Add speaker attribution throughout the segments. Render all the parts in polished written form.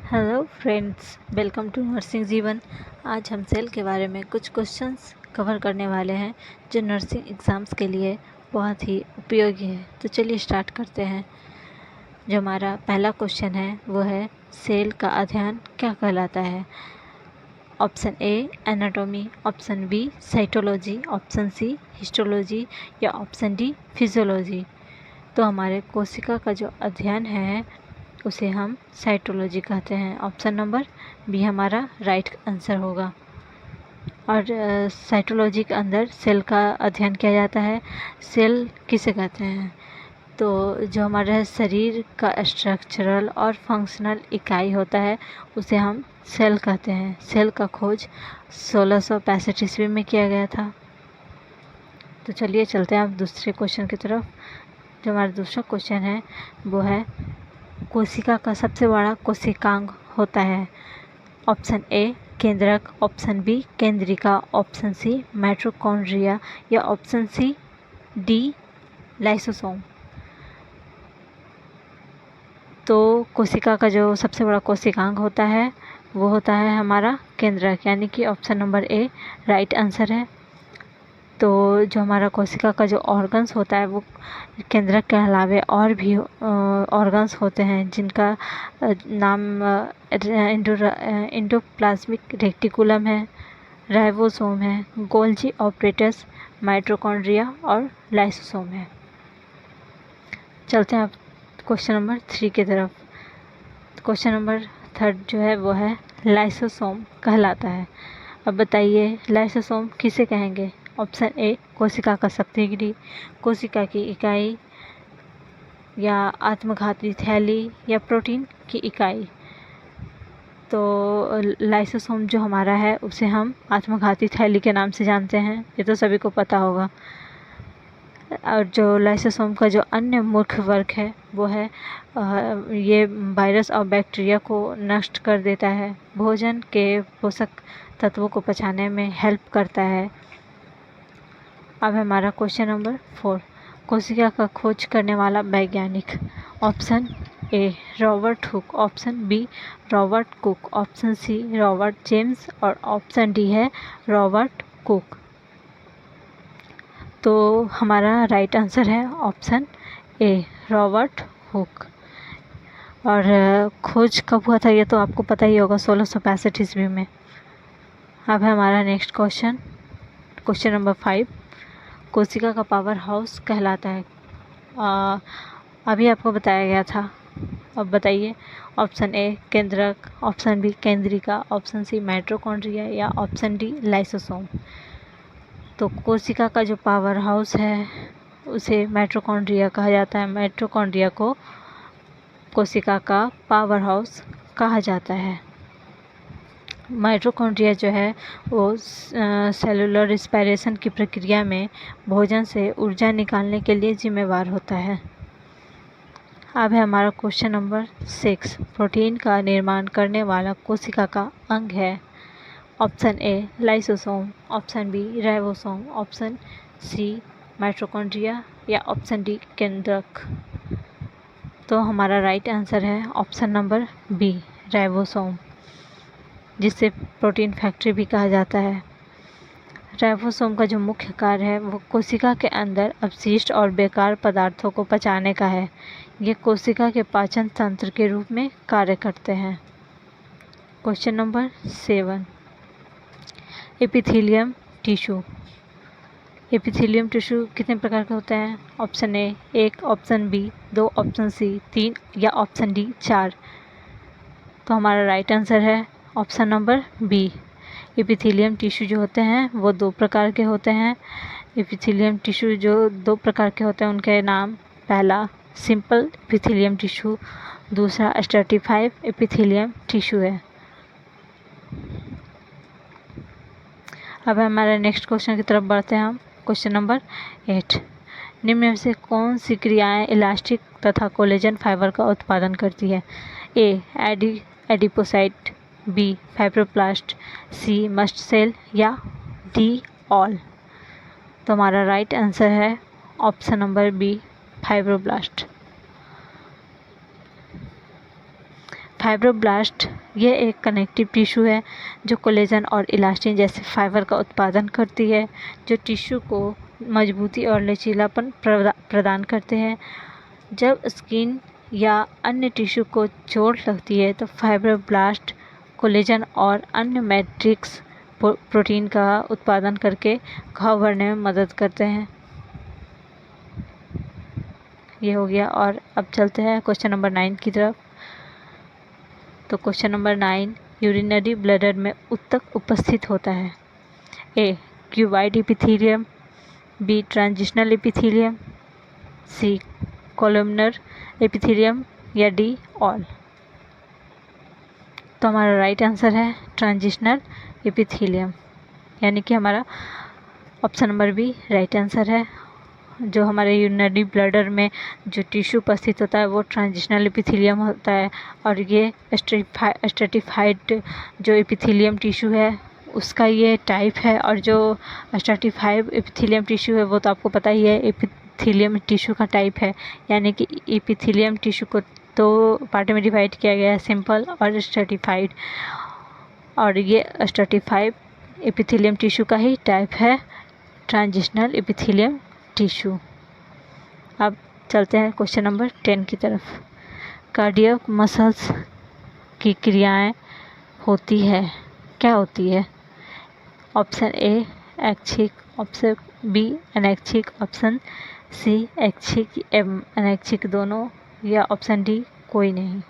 Speaker 1: Hello friends, welcome to nursing Jeevan. आज हम cell के बारे में कुछ क्वेश्चंस कवर करने वाले हैं जो नर्सिंग एग्ज़ाम्स के लिए बहुत ही उपयोगी है। तो चलिए स्टार्ट करते हैं। जो हमारा पहला क्वेश्चन है वो है, सेल का अध्ययन क्या कहलाता है? Option A anatomy, option B cytology, option C histology या ऑप्शन डी फिजियोलॉजी। तो हमारे कोशिका का जो अध्ययन है उसे हम साइटोलॉजी कहते हैं। ऑप्शन नंबर बी हमारा राइट आंसर होगा। और साइटोलॉजी के अंदर सेल का अध्ययन किया जाता है। सेल किसे कहते हैं? तो जो हमारे शरीर का स्ट्रक्चरल और फंक्शनल इकाई होता है उसे हम सेल कहते हैं। सेल का खोज 1665 ईस्वी में किया गया था। तो चलिए चलते हैं अब दूसरे क्वेश्चन की तरफ। जो हमारा दूसरा क्वेश्चन है वो है, कोशिका का सबसे बड़ा कोशिकांग होता है? ऑप्शन ए केंद्रक, ऑप्शन बी केंद्रिका, ऑप्शन सी माइटोकॉन्ड्रिया या ऑप्शन सी डी लाइसोसोम। तो कोशिका का जो सबसे बड़ा कोशिकांग होता है वो होता है हमारा केंद्रक, यानी कि option number A right answer है। तो जो हमारा कोशिका का जो ऑर्गन्स होता है वो केंद्रक के अलावे और भी ऑर्गन्स होते हैं जिनका नाम एंडोप्लाज्मिक रेटिकुलम है, राइबोसोम है, गोल्जी ऑपरेटस, माइटोकॉन्ड्रिया और लाइसोसोम है। चलते हैं अब क्वेश्चन नंबर 3 की तरफ। क्वेश्चन नंबर 3 जो है वो है, लाइसोसोम कहलाता है। अब बताइए लाइसोसोम किसे कहेंगे? ऑप्शन ए कोशिका का सब्सिडी, कोशिका की इकाई या आत्मघाती थैली या प्रोटीन की इकाई। तो लाइसोसोम जो हमारा है उसे हम आत्मघाती थैली के नाम से जानते हैं, ये तो सभी को पता होगा। और जो लाइसोसोम का जो अन्य मुख्य वर्ग है वो है ये वायरस और बैक्टीरिया को नष्ट कर देता है, भोजन के पोषक तत्वों को पचाने में हेल्प करता है। अब हमारा क्वेश्चन नंबर 4, कोशिका का खोज करने वाला वैज्ञानिक। Option A Robert Hooke, option B Robert Cook, option C Robert James और ऑप्शन डी है रॉबर्ट कुक। तो हमारा राइट आंसर है ऑप्शन ए रॉबर्ट हुक। और खोज कब हुआ था ये तो आपको पता ही होगा, 1665 ईस्वी में। अब है हमारा नेक्स्ट क्वेश्चन, क्वेश्चन नंबर 5, कोशिका का पावर हाउस कहलाता है। अभी आपको बताया गया था। अब बताइए ऑप्शन ए केंद्रक, ऑप्शन बी केंद्रिका, ऑप्शन सी माइटोकॉन्ड्रिया या ऑप्शन डी लाइसोसोम। तो कोशिका का जो पावर हाउस है उसे माइटोकॉन्ड्रिया कहा जाता है। माइटोकॉन्ड्रिया को कोशिका का पावर हाउस कहा जाता है। माइटोकॉन्ड्रिया जो है वो सेलुलर रिस्पायरेशन की प्रक्रिया में भोजन से ऊर्जा निकालने के लिए जिम्मेवार होता है। अब है हमारा क्वेश्चन नंबर 6, प्रोटीन का निर्माण करने वाला कोशिका का अंग है। Option A lysosome, option B ribosome, option C mitochondria या ऑप्शन डी केंद्रक। तो हमारा राइट आंसर है ऑप्शन नंबर बी राइबोसोम, जिसे प्रोटीन फैक्ट्री भी कहा जाता है। राइबोसोम का जो मुख्य कार्य है वो कोशिका के अंदर अपशिष्ट और बेकार पदार्थों को पचाने का है। ये कोशिका के पाचन तंत्र के रूप में कार्य करते हैं। Question number 7, epithelium tissue. Epithelium tissue कितने प्रकार के होते हैं? Option A 1, option B 2, option C 3 या ऑप्शन डी 4। तो हमारा राइट आंसर है option number B. Epithelium tissue जो होते हैं वो 2 प्रकार के होते हैं। एपिथेलियम टिश्यू जो 2 प्रकार के होते हैं उनके नाम, पहला सिंपल एपिथेलियम टिश्यू, दूसरा स्ट्रैटिफाइड एपिथेलियम टिश्यू है। अब हमारे नेक्स्ट क्वेश्चन की तरफ बढ़ते हैं हम। क्वेश्चन नंबर 8, निम्न में से कौन सी क्रियाएं इलास्टिक तथा कोलेजन फाइबर का उत्पादन करती है? A adipocyte, B fibroblast, C mast cell या डी ऑल। तो हमारा राइट आंसर है option number B fibroblast. Fibroblast ये एक कनेक्टिव टिश्यू है जो कोलेजन और इलास्टिन जैसे फाइबर का उत्पादन करती है, जो टिश्यू को मजबूती और लचीलापन प्रदान करते हैं। जब स्किन या अन्य टिश्यू को चोट लगती है तो फाइब्रोब्लास्ट कोलेजन और अन्य मैट्रिक्स प्रोटीन का उत्पादन करके घाव भरने में मदद करते हैं। ये हो गया। और अब चलते हैं क्वेश्चन नंबर 9 की तरफ। तो क्वेश्चन नंबर 9, यूरिनरी ब्लैडर में ऊतक उपस्थित होता है। A cuboid epithelium, B transitional epithelium, C columnar epithelium या डी ऑल। तो हमारा राइट आंसर है ट्रांजिशनल एपिथेलियम, यानी कि हमारा option number B right answer है। जो हमारे यूरिनरी ब्लैडर में जो टिश्यू उपस्थित होता है वो ट्रांजिशनल एपिथेलियम होता है, और ये स्ट्रेटिफाइड जो एपिथेलियम टिश्यू है उसका ये टाइप है। और जो स्ट्रेटिफाइड एपिथेलियम टिश्यू है वो तो आपको पता ही है एपिथेलियम टिश्यू का टाइप है, यानी कि एपिथेलियम टिश्यू को दो पार्ट में डिवाइड किया गया है, सिंपल और स्ट्रेटिफाइड, और ये स्ट्रेटिफाइड एपिथेलियम टिश्यू का ही टाइप है ट्रांजिशनल एपिथेलियम टिश्यू। अब चलते हैं क्वेश्चन नंबर 10 की तरफ। कार्डियक मसल्स की क्रियाएं होती है, क्या होती है? ऑप्शन ए ऐच्छिक, ऑप्शन बी अनैच्छिक, ऑप्शन सी ऐच्छिक एवं अनैच्छिक दोनों, या ऑप्शन डी कोई नहीं।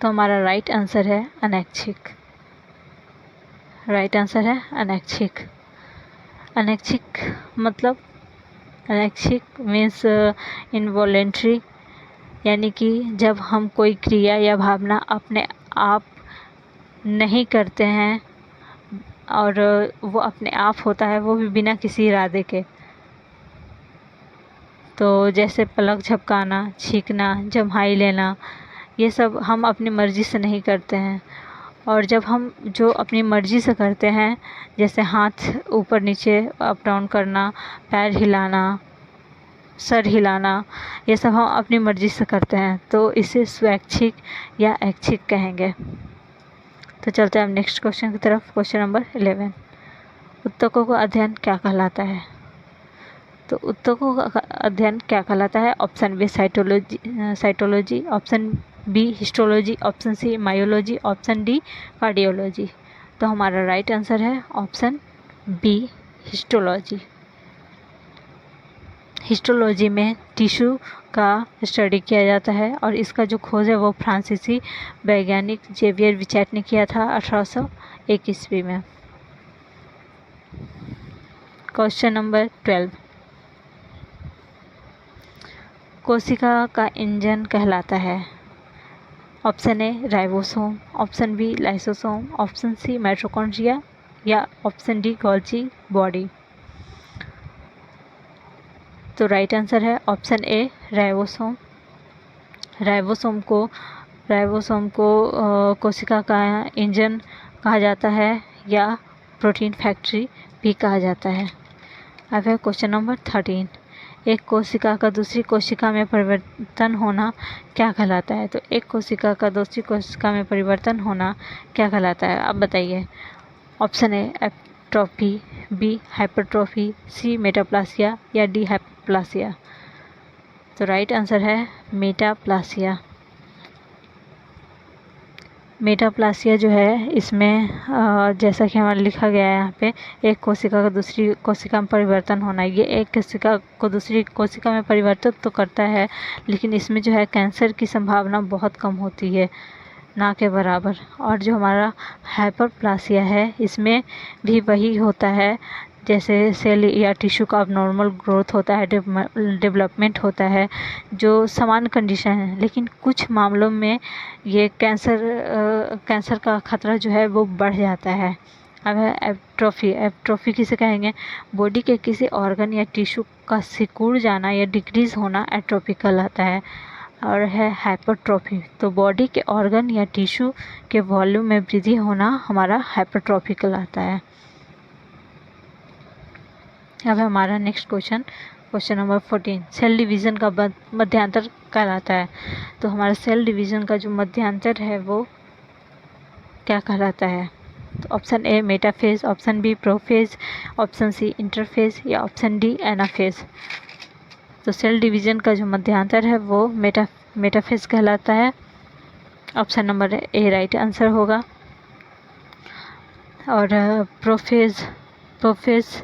Speaker 1: तो हमारा राइट आंसर है अनैच्छिक। राइट आंसर है अनैच्छिक। अनैच्छिक मतलब अनैच्छिक मीन्स इनवॉलेंट्री, यानी कि जब हम कोई क्रिया या भावना अपने आप नहीं करते हैं और वो अपने आप होता है, वो भी बिना किसी इरादे के। तो जैसे पलक झपकाना, छींकना, जम्हाई लेना, ये सब हम अपनी मर्ज़ी से नहीं करते हैं। और जब हम जो अपनी मर्ज़ी से करते हैं, जैसे हाथ ऊपर नीचे अप डाउन करना, पैर हिलाना, सर हिलाना, ये सब हम अपनी मर्ज़ी से करते हैं, तो इसे स्वैच्छिक या ऐच्छिक कहेंगे। तो चलते हैं अब नेक्स्ट क्वेश्चन की तरफ। क्वेश्चन नंबर 11, ऊतकों का अध्ययन क्या कहलाता है? तो ऊतकों का अध्ययन क्या कहलाता है? Option B cytology, option B histology, option C myology, option D cardiology. तो हमारा राइट आंसर है ऑप्शन बी हिस्टोलॉजी। हिस्टोलॉजी में टिश्यू का स्टडी किया जाता है, और इसका जो खोज है वो फ्रांसीसी वैज्ञानिक जेवियर विचैट ने किया था 1801 ईस्वी में। क्वेश्चन नंबर 12, कोशिका का इंजन कहलाता है। Option A ribosome, option B lysosome, option C mitochondria, या ऑप्शन डी गोल्जी बॉडी। तो राइट आंसर है ऑप्शन ए राइबोसोम। राइबोसोम को कोशिका का इंजन कहा जाता है, या प्रोटीन फैक्ट्री भी कहा जाता है। अब है क्वेश्चन नंबर 13, एक कोशिका का दूसरी कोशिका में परिवर्तन होना क्या कहलाता है? तो एक कोशिका का दूसरी कोशिका में परिवर्तन होना क्या कहलाता है? अब बताइए। Option A atrophy, B hypertrophy, C metaplasia, या डी हाइपरप्लासिया। तो राइट आंसर है मेटाप्लासिया। मेटाप्लासिया जो है इसमें जैसा कि हमारा लिखा गया है यहाँ पे, एक कोशिका का दूसरी कोशिका में परिवर्तन होना। ये एक कोशिका को दूसरी कोशिका में परिवर्तित तो करता है, लेकिन इसमें जो है कैंसर की संभावना बहुत कम होती है, ना के बराबर। और जो हमारा हाइपरप्लासिया है इसमें भी वही होता है, जैसे सेल या टिश्यू का अबनॉर्मल ग्रोथ होता है, डेवलपमेंट होता है, जो समान कंडीशन है, लेकिन कुछ मामलों में ये कैंसर का खतरा जो है वो बढ़ जाता है। अब है एट्रोफी। एट्रोफी किसे कहेंगे? बॉडी के किसी ऑर्गन या टिश्यू का सिकुड़ जाना या डिक्रीज होना एट्रोफी कहलाता है। और है हाइपरट्रोफी, तो बॉडी के ऑर्गन या टिश्यू के वॉल्यूम में वृद्धि होना हमारा हाइपरट्रोफी कहलाता है। अब हमारा next question question number 14, cell division का मध्यांतर कहलाता है। तो हमारा सेल डिवीज़न का जो मध्यांतर है वो क्या कहलाता है? तो option A metaphase, option B prophase, option C interphase या ऑप्शन डी एनाफेज। तो सेल डिवीज़न का जो मध्यांतर है वो मेटाफेज कहलाता है। Option number A right answer होगा। और प्रोफेज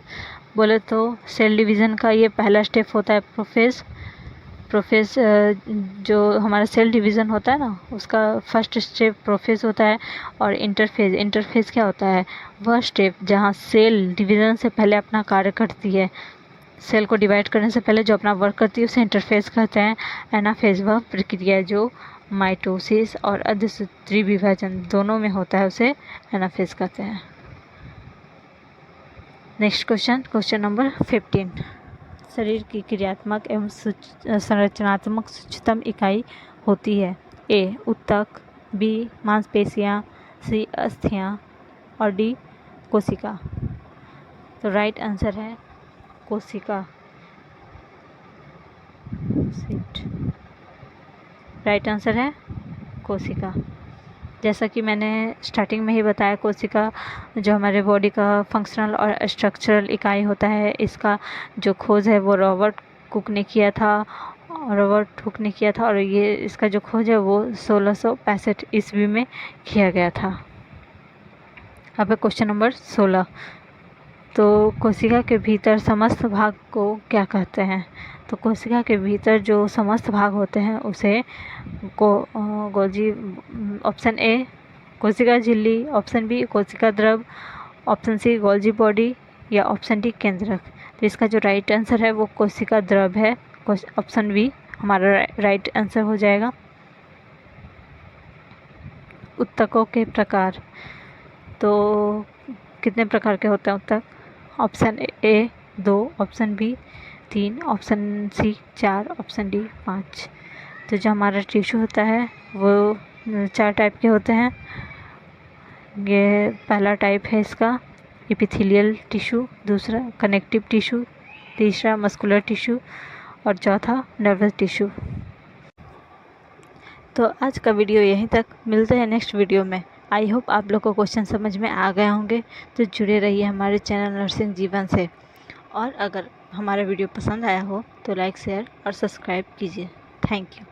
Speaker 1: बोले तो सेल डिवीज़न का ये पहला स्टेप होता है प्रोफेज जो हमारा सेल डिवीज़न होता है ना, उसका फर्स्ट स्टेप प्रोफेज होता है। और इंटरफेज क्या होता है? वह स्टेप जहाँ सेल डिवीज़न से पहले अपना कार्य करती है, सेल को डिवाइड करने से पहले जो अपना वर्क करती है उसे इंटरफेज कहते हैं। एनाफेज वह प्रक्रिया जो माइटोसिस और अर्धसूत्री विभाजन दोनों में होता है उसे एनाफेज कहते हैं। नेक्स्ट क्वेश्चन नंबर 15, शरीर की क्रियात्मक एवं संरचनात्मक सूक्ष्मतम इकाई होती है। ए ऊतक, बी मांसपेशियां, सी अस्थियां और डी कोशिका। तो राइट आंसर है कोशिका। राइट आंसर है कोशिका। जैसा कि मैंने स्टार्टिंग में ही बताया, कोशिका जो हमारे बॉडी का फंक्शनल और स्ट्रक्चरल इकाई होता है, इसका जो खोज है वो रॉबर्ट हुक ने किया था और ये इसका जो खोज है वो 1665 ईस्वी में किया गया था। अब क्वेश्चन नंबर 16, तो कोशिका के भीतर समस्त भाग को क्या कहते हैं? तो कोशिका के भीतर जो समस्त भाग होते हैं उसे गोल्जी, ऑप्शन ए कोशिका झिल्ली, ऑप्शन बी कोशिका द्रव, ऑप्शन सी गोल्जी बॉडी या ऑप्शन डी केंद्रक। तो इसका जो राइट आंसर है वो कोशिका द्रव है। ऑप्शन बी हमारा राइट आंसर हो जाएगा। ऊतकों के प्रकार, तो कितने प्रकार के होते हैं ऊतक? Option A 2, option B 3, option C 4, option D 5। तो जो हमारा टिश्यू होता है वो 4 टाइप के होते हैं। ये पहला टाइप है इसका एपिथेलियल टिश्यू, दूसरा कनेक्टिव टिश्यू, तीसरा मस्कुलर टिश्यू और चौथा नर्वस टिश्यू। तो आज का वीडियो यहीं तक, मिलते हैं नेक्स्ट वीडियो में। आई होप आप लोग को क्वेश्चन समझ में आ गए होंगे। तो जुड़े रहिए हमारे चैनल नर्सिंग जीवन से। और अगर हमारा वीडियो पसंद आया हो तो लाइक, शेयर और सब्सक्राइब कीजिए। Thank you.